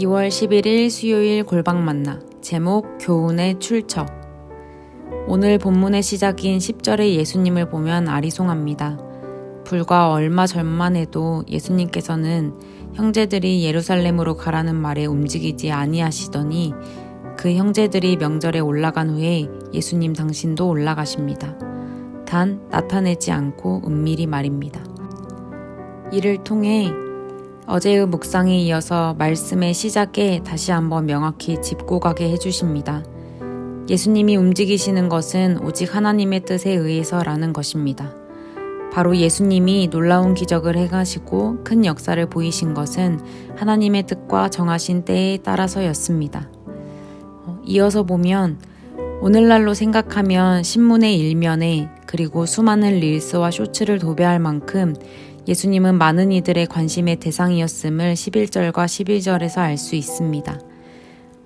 2월 11일 수요일 골방 만나. 제목 교훈의 출처. 오늘 본문의 시작인 10절의 예수님을 보면 아리송합니다. 불과 얼마 전만 해도 예수님께서는 형제들이 예루살렘으로 가라는 말에 움직이지 아니하시더니 그 형제들이 명절에 올라간 후에 예수님 당신도 올라가십니다. 단 나타내지 않고 은밀히 말입니다. 이를 통해 어제의 묵상에 이어서 말씀의 시작에 다시 한번 명확히 짚고 가게 해주십니다. 예수님이 움직이시는 것은 오직 하나님의 뜻에 의해서라는 것입니다. 바로 예수님이 놀라운 기적을 행하시고 큰 역사를 보이신 것은 하나님의 뜻과 정하신 때에 따라서였습니다. 이어서 보면 오늘날로 생각하면 신문의 일면에 그리고 수많은 릴스와 쇼츠를 도배할 만큼 예수님은 많은 이들의 관심의 대상이었음을 11절과 12절에서 알 수 있습니다.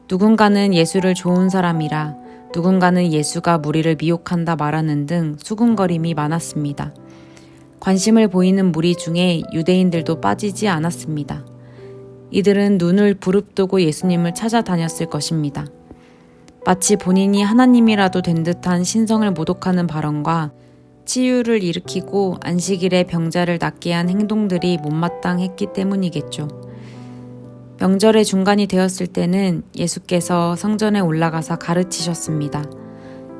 누군가는 예수를 좋은 사람이라, 누군가는 예수가 무리를 미혹한다 말하는 등 수군거림이 많았습니다. 관심을 보이는 무리 중에 유대인들도 빠지지 않았습니다. 이들은 눈을 부릅뜨고 예수님을 찾아다녔을 것입니다. 마치 본인이 하나님이라도 된 듯한 신성을 모독하는 발언과 치유를 일으키고 안식일에 병자를 낫게 한 행동들이 못마땅했기 때문이겠죠. 명절의 중간이 되었을 때는 예수께서 성전에 올라가서 가르치셨습니다.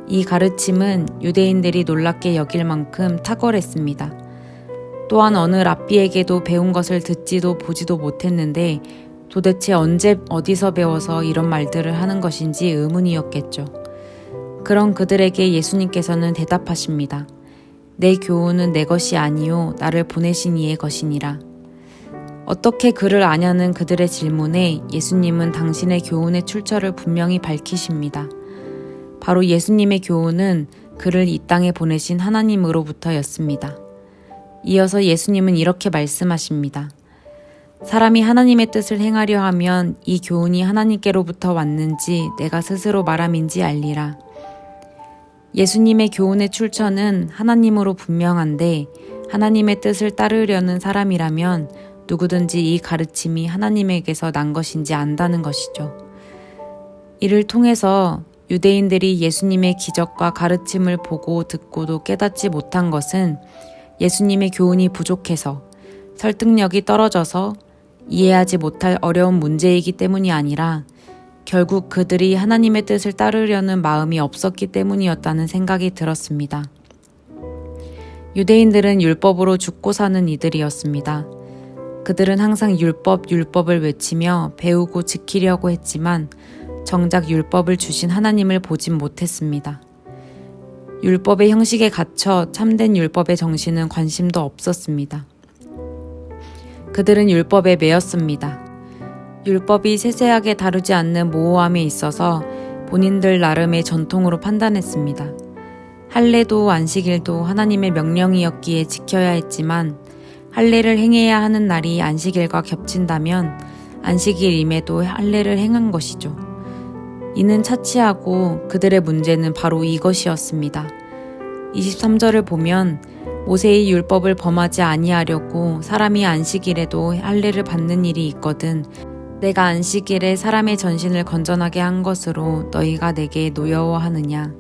이 가르침은 유대인들이 놀랍게 여길 만큼 탁월했습니다. 또한 어느 랍비에게도 배운 것을 듣지도 보지도 못했는데 도대체 언제 어디서 배워서 이런 말들을 하는 것인지 의문이었겠죠. 그런 그들에게 예수님께서는 대답하십니다. 내 교훈은 내 것이 아니요 나를 보내신 이의 것이니라. 어떻게 그를 아냐는 그들의 질문에 예수님은 당신의 교훈의 출처를 분명히 밝히십니다. 바로 예수님의 교훈은 그를 이 땅에 보내신 하나님으로부터였습니다. 이어서 예수님은 이렇게 말씀하십니다. 사람이 하나님의 뜻을 행하려 하면 이 교훈이 하나님께로부터 왔는지 내가 스스로 말함인지 알리라. 예수님의 교훈의 출처는 하나님으로 분명한데 하나님의 뜻을 따르려는 사람이라면 누구든지 이 가르침이 하나님에게서 난 것인지 안다는 것이죠. 이를 통해서 유대인들이 예수님의 기적과 가르침을 보고 듣고도 깨닫지 못한 것은 예수님의 교훈이 부족해서 설득력이 떨어져서 이해하지 못할 어려운 문제이기 때문이 아니라 결국 그들이 하나님의 뜻을 따르려는 마음이 없었기 때문이었다는 생각이 들었습니다. 유대인들은 율법으로 죽고 사는 이들이었습니다. 그들은 항상 율법을 외치며 배우고 지키려고 했지만 정작 율법을 주신 하나님을 보진 못했습니다. 율법의 형식에 갇혀 참된 율법의 정신은 관심도 없었습니다. 그들은 율법에 매였습니다. 율법이 세세하게 다루지 않는 모호함에 있어서 본인들 나름의 전통으로 판단했습니다. 할례도 안식일도 하나님의 명령이었기에 지켜야 했지만 할례를 행해야 하는 날이 안식일과 겹친다면 안식일임에도 할례를 행한 것이죠. 이는 차치하고 그들의 문제는 바로 이것이었습니다. 23절을 보면 모세의 율법을 범하지 아니하려고 사람이 안식일에도 할례를 받는 일이 있거든 내가 안식일에 사람의 전신을 건전하게 한 것으로 너희가 내게 노여워하느냐.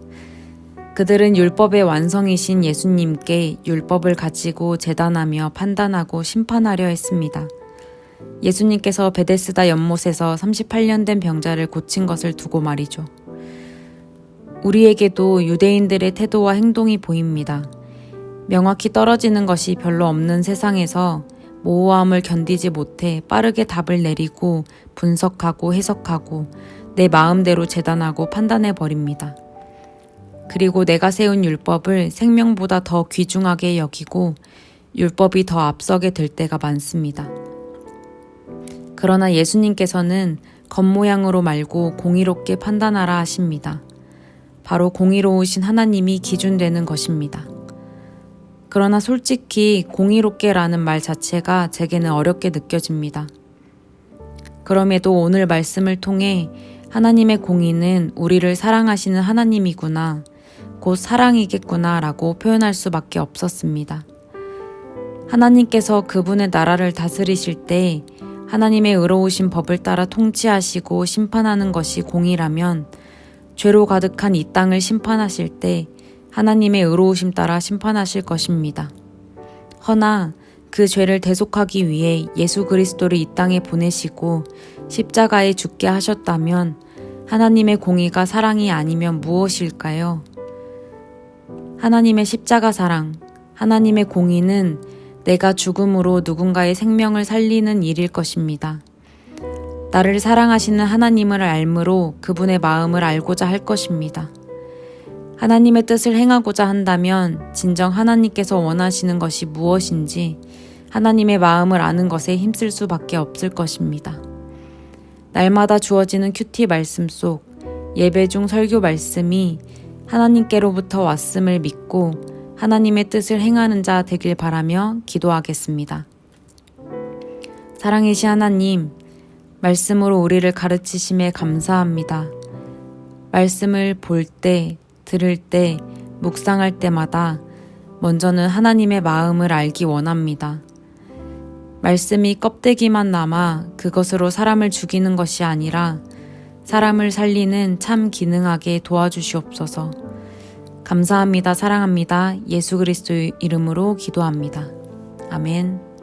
그들은 율법의 완성이신 예수님께 율법을 가지고 재단하며 판단하고 심판하려 했습니다. 예수님께서 베데스다 연못에서 38년 된 병자를 고친 것을 두고 말이죠. 우리에게도 유대인들의 태도와 행동이 보입니다. 명확히 떨어지는 것이 별로 없는 세상에서 모호함을 견디지 못해 빠르게 답을 내리고 분석하고 해석하고 내 마음대로 재단하고 판단해버립니다. 그리고 내가 세운 율법을 생명보다 더 귀중하게 여기고 율법이 더 앞서게 될 때가 많습니다. 그러나 예수님께서는 겉모양으로 말고 공의롭게 판단하라 하십니다. 바로 공의로우신 하나님이 기준되는 것입니다. 그러나 솔직히 공의롭게라는 말 자체가 제게는 어렵게 느껴집니다. 그럼에도 오늘 말씀을 통해 하나님의 공의는 우리를 사랑하시는 하나님이구나, 곧 사랑이겠구나 라고 표현할 수밖에 없었습니다. 하나님께서 그분의 나라를 다스리실 때 하나님의 의로우신 법을 따라 통치하시고 심판하는 것이 공의라면 죄로 가득한 이 땅을 심판하실 때 하나님의 의로우심 따라 심판하실 것입니다. 허나 그 죄를 대속하기 위해 예수 그리스도를 이 땅에 보내시고 십자가에 죽게 하셨다면 하나님의 공의가 사랑이 아니면 무엇일까요? 하나님의 십자가 사랑, 하나님의 공의는 내가 죽음으로 누군가의 생명을 살리는 일일 것입니다. 나를 사랑하시는 하나님을 알므로 그분의 마음을 알고자 할 것입니다. 하나님의 뜻을 행하고자 한다면 진정 하나님께서 원하시는 것이 무엇인지 하나님의 마음을 아는 것에 힘쓸 수밖에 없을 것입니다. 날마다 주어지는 큐티 말씀 속 예배 중 설교 말씀이 하나님께로부터 왔음을 믿고 하나님의 뜻을 행하는 자 되길 바라며 기도하겠습니다. 사랑이신 하나님, 말씀으로 우리를 가르치심에 감사합니다. 말씀을 볼 때, 들을 때, 묵상할 때마다 먼저는 하나님의 마음을 알기 원합니다. 말씀이 껍데기만 남아 그것으로 사람을 죽이는 것이 아니라 사람을 살리는 참 기능하게 도와주시옵소서. 감사합니다. 사랑합니다. 예수 그리스도의 이름으로 기도합니다. 아멘.